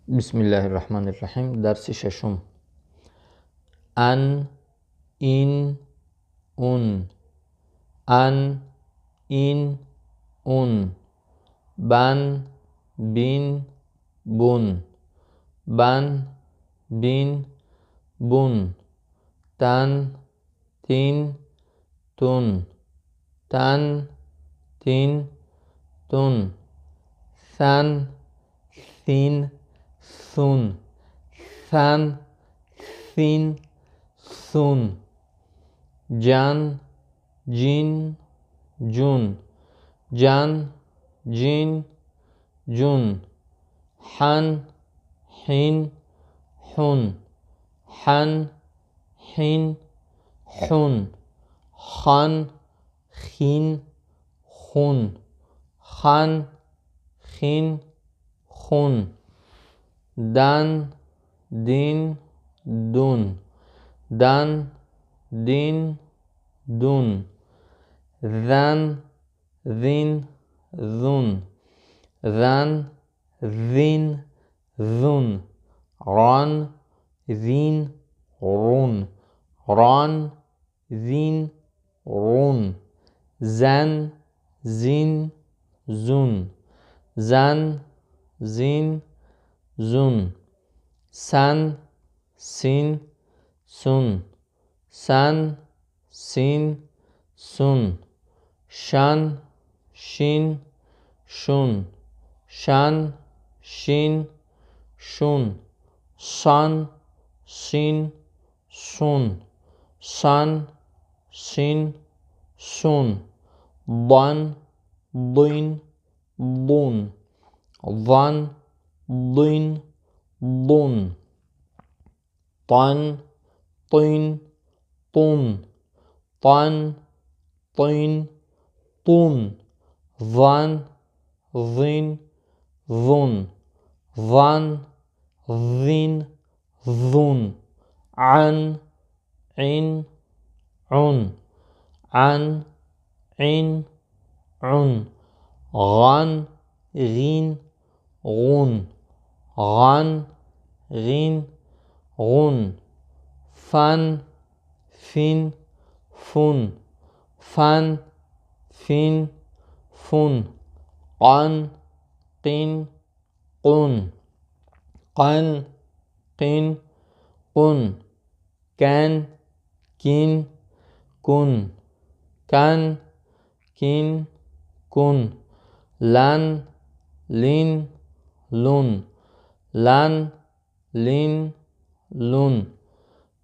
Бисмиллаҳир-раҳманир-раҳим. Дарси шашум. Ан, ин, ун. Ан, ин, ун. Бан, бин, бун. Бан, бин, бун. Тан, тин, тун. Тан, тин, тун. Сан, син, сун. Сан, син, сун. Ҷан, ҷин, ҷун. Ҷан, ҷин, ҷун. Ҳан, ҳин, ҳун. Ҳан, ҳин, ҳун. Хан, хин, хун. Хан, хин, хун. Дан, дин, дун. Дан, дин, дун. Зан, зин, зун. Зан, зин, зун. Ран, зин, рун. Ран, зин, рун. Зан, зин, зун. Зан, зин, зун. Сан, син, сун. Сан, син, сун. Шан, шин, шун. Шан, шин, шун. Сан, син, сун. Сан, син, сун. Дан, дин, дун. Дан, дин, дун. Тан, тин, тун. Тан, тин, тун. Ван, зин, зун. Ван, зин, зун. Ан, ин, ун. Ан, ин, ун. Ган, гин, гун. Ган, гин, гун. Фан, фин, фун. Фан, фин, фун. Қан, қин, қун. Қан, қин, қун. Кан, кин, кун. Кан, кин, кун. Лан, лин, лун. Лан, лин, лун.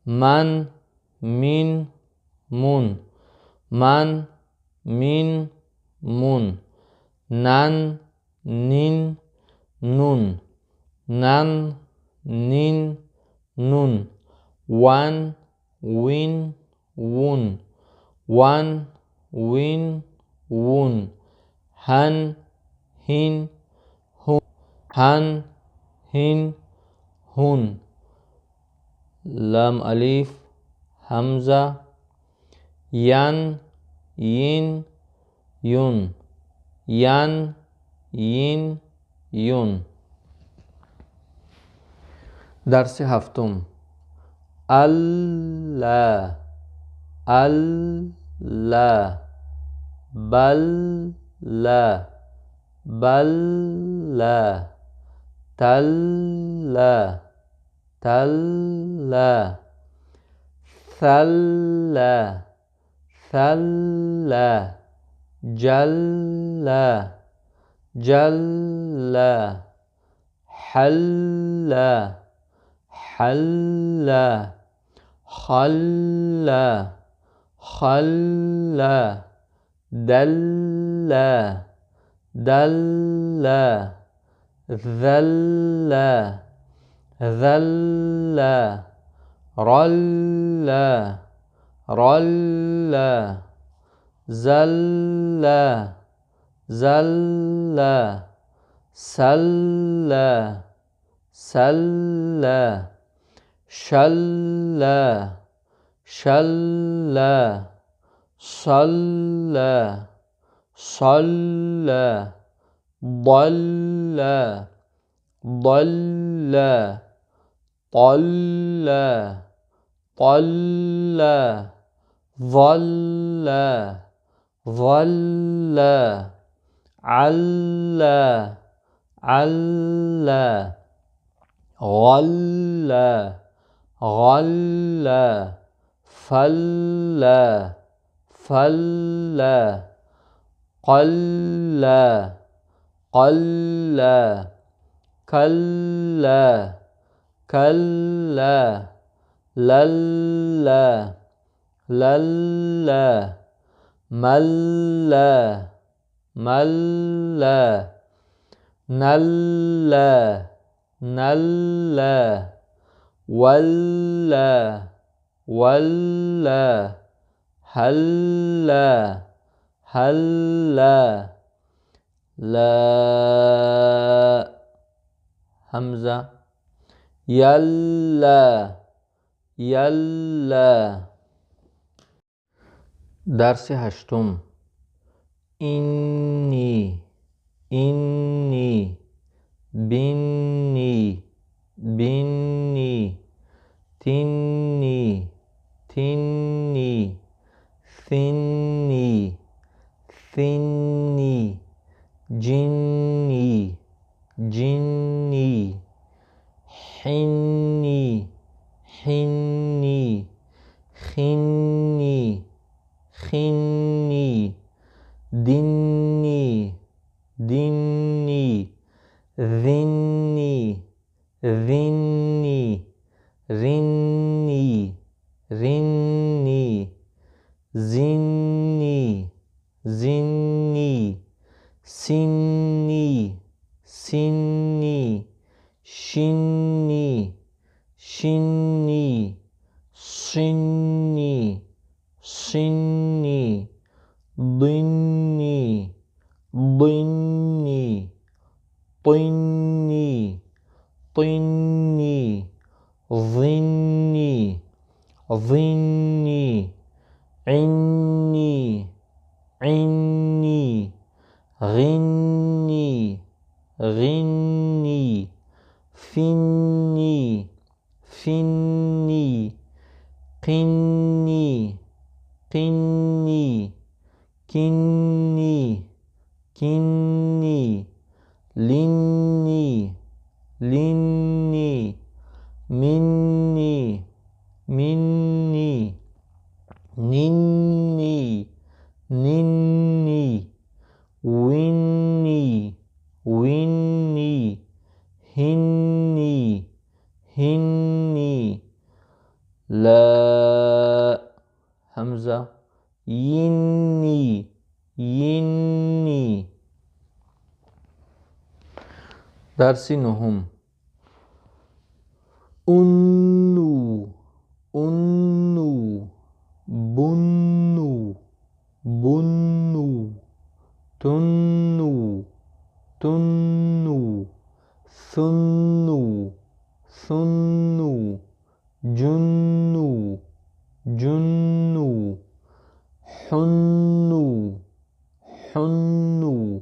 Ман, мин, мун. Ман, мин, мун. Нан, нин, нун. Нан, нин, нун. Ван, вин, вун. Ван, вин, вун. Хан, хин, хун. Хан, хин, хун. لام ألف همزة. ين، ين، يون. ين، ين، يون. درس هفتم. ألا، ألا. بلا، بلا. تلا، تلا. ثلا، ثلا. جلا، جلا. حلا، حلا. خلا، خلا. دلا، دلا. ذلا، ذلا. رلا، رلا. زلا، زلا. سلا، سلا. شلا، شلا. صلى، صلى. ضل، ضل. طل طل ظل ظل عل عل غل غل فل فل قل قل كل كل لل لل مل مل نل نل ول ول هل هل لا همزة يلا يلا. درس هشتم اینی اینی بینی بینی تینی تینی ثینی ثینی جینی جینی حینی حینی خینی خینی دینی دینی ذینی ذینی رینی رینی زینی زینی سینی سینی شینی شینی صینی صینی ضنی ضنی طنی طنی ظنی ظنی عني عني غني غني فني فني قني قني كني كني لني لني مني مني نني نني وني وني هني هني لا همزة يني يني. درس نهم أنو أنو بنو بنو تنو تنو ثنو ثنو جنو جنو حنو حنو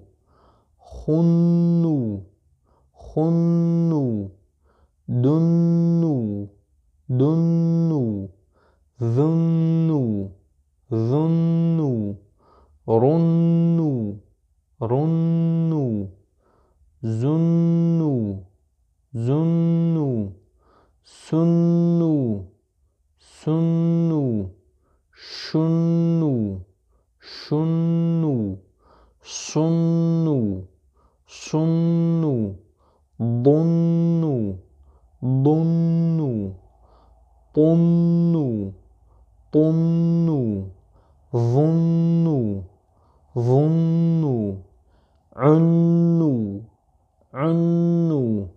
خنو خنو دنو دنو ذنو ذنو رنو رنو زنو زنو سنو سنو شنو شنو صنو صنو ضنو ضنو طنو طنو ظنو ظنو عنو عنو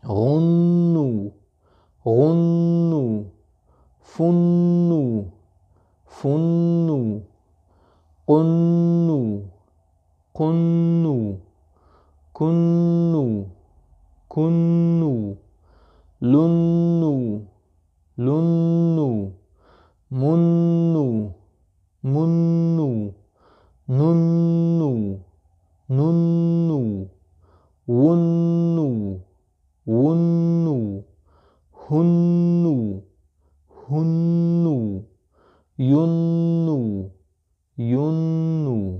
غنو غنو فنو فنو قنو قنو كنو كنو لنو لنو منو منو ننو ننو ونو غنوا هنوا هنوا ينوا ينوا